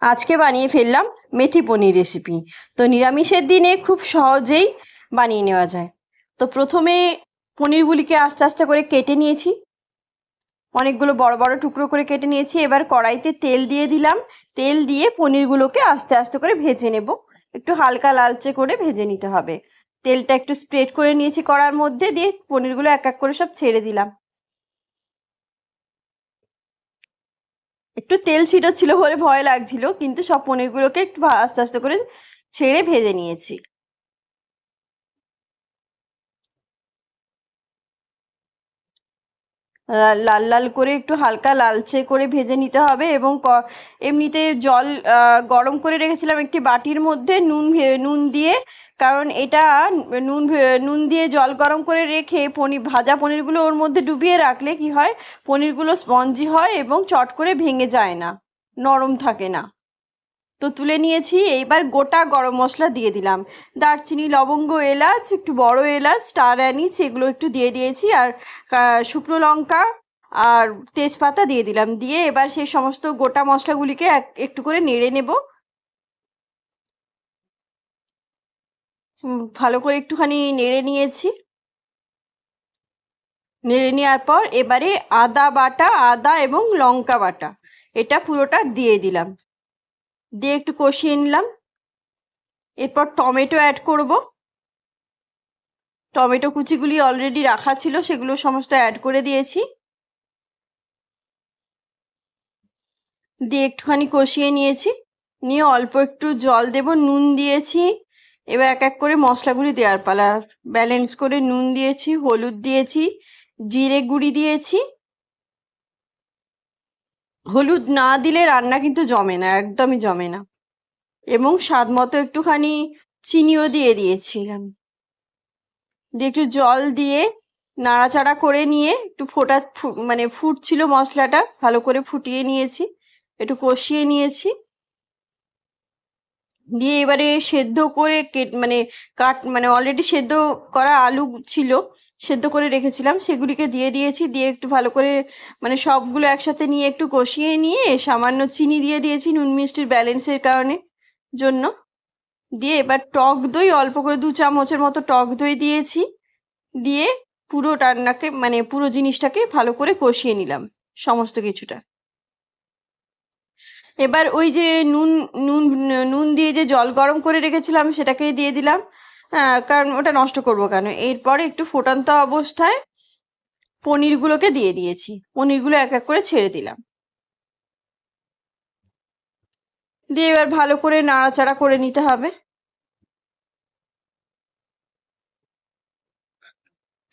আজকে বানিয়ে ফেললাম মেথি পনির রেসিপি। তো নিরামিষের দিনে খুব সহজেই বানিয়ে নেওয়া যায়। তো প্রথমে পনিরগুলিকে আস্তে আস্তে করে কেটে নিয়েছি, অনেকগুলো বড় বড় টুকরো করে কেটে নিয়েছি। এবার কড়াইতে তেল দিয়ে দিলাম। তেল দিয়ে পনিরগুলোকে আস্তে আস্তে করে ভেজে নেব, একটু হালকা লালচে করে ভেজে নিতে হবে। তেলটা একটু স্প্রেড করে নিয়েছি কড়ার মধ্যে, দিয়ে পনিরগুলো এক এক করে সব ছেড়ে দিলাম। একটু তেল ছিটো ছিল বলে ভয় লাগছিল, কিন্তু সব পনিরগুলোকে একটু আস্তে আস্তে করে ছেড়ে ভেজে নিয়েছি। লাল লাল করে একটু হালকা লালচে করে ভেজে নিতে হবে। এবং এমনিতে জল গরম করে রেখেছিলাম একটি বাটির মধ্যে নুন দিয়ে, কারণ এটা নুন দিয়ে জল গরম করে রেখে ভাজা পনিরগুলো ওর মধ্যে ডুবিয়ে রাখলে কি হয়, পনিরগুলো স্পঞ্জি হয় এবং চট করে ভেঙে যায় না, নরম থাকে না। তো তুলে নিয়েছি। এইবার গোটা গরম মশলা দিয়ে দিলাম, দারচিনি, লবঙ্গ, এলাচ, একটু বড় এলাচ, স্টার অ্যানিস, এগুলো একটু দিয়ে দিয়েছি। আর শুকনো লঙ্কা আর তেজপাতা দিয়ে দিলাম। দিয়ে এবার সেই সমস্ত গোটা মশলাগুলিকে একটু করে নেড়ে নেব। ভালো করে একটুখানি নেড়ে নিয়েছি। নেড়ে নেওয়ার পর এবারে আদা এবং লঙ্কা বাটা এটা পুরোটা দিয়ে দিলাম, দিয়ে একটু কষিয়ে নিলাম। এরপর টমেটো অ্যাড করব। টমেটো কুচিগুলি অলরেডি রাখা ছিল, সেগুলো সমস্ত অ্যাড করে দিয়েছি। দিয়ে একটুখানি কষিয়ে নিয়েছি, নিয়ে অল্প একটু জল দেব। নুন দিয়েছি। এবার এক এক করে মশলাগুলি দেওয়ার পালা। ব্যালেন্স করে নুন দিয়েছি, হলুদ দিয়েছি, জিরে গুঁড়ি দিয়েছি। হলুদ না দিলে রান্না কিন্তু জমে না, একদমই জমে না। এবং স্বাদ মতো একটুখানি চিনিও দিয়ে দিয়েছিলাম। দিয়ে একটু জল দিয়ে নাড়াচাড়া করে নিয়ে একটু ফুটছিল মশলাটা, ভালো করে ফুটিয়ে নিয়েছি, একটু কষিয়ে নিয়েছি। দিয়ে এবারে সেদ্ধ করে অলরেডি সেদ্ধ করা আলু ছিল, সেদ্ধ করে রেখেছিলাম, সেগুলিকে দিয়ে দিয়েছি। দিয়ে একটু ভালো করে সবগুলো একসাথে নিয়ে একটু কষিয়ে নিয়ে সামান্য চিনি দিয়ে দিয়েছি নুন মিষ্টির ব্যালেন্সের জন্য। দিয়ে এবার টক দই অল্প করে 2 চামচের মতো টক দই দিয়েছি। দিয়ে পুরো পুরো জিনিসটাকে ভালো করে কষিয়ে নিলাম সমস্ত কিছুটা। এবার ওই যে নুন নুন নুন দিয়ে যে জল গরম করে রেখেছিলাম সেটাকেই দিয়ে দিলাম, কারণ ওটা নষ্ট করব কেন। এরপরে একটু ফোটান্ত অবস্থায় পনিরগুলোকে দিয়ে দিয়েছি, পনিরগুলো এক এক করে ছেড়ে দিলাম। দিয়ে এবার ভালো করে নাড়াচাড়া করে নিতে হবে।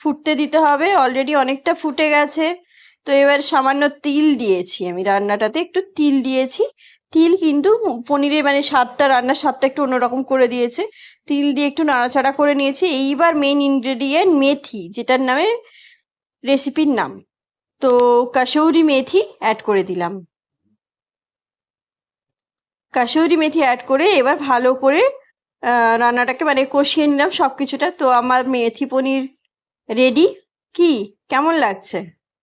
ফুটতে দিতে হবে, অলরেডি অনেকটা ফুটে গেছে। তো এবার সামান্য তিল দিয়েছি, আমি রান্নাটাতে একটু তিল দিয়েছি। তিল কিন্তু পনিরের রান্নার স্বাদটা একটু অন্যরকম করে দিয়েছে। তিল দিয়ে একটু নাড়াচাড়া করে নিয়েছি। এইবার মেন ইনগ্রেডিয়েন্ট মেথি, যেটার নামে রেসিপির নাম। তো কাসৌরি মেথি অ্যাড করে দিলাম। কাসৌরি মেথি অ্যাড করে এবার ভালো করে রান্নাটাকে কষিয়ে নিলাম সব কিছুটা। তো আমার মেথি পনির রেডি। কি কেমন লাগছে?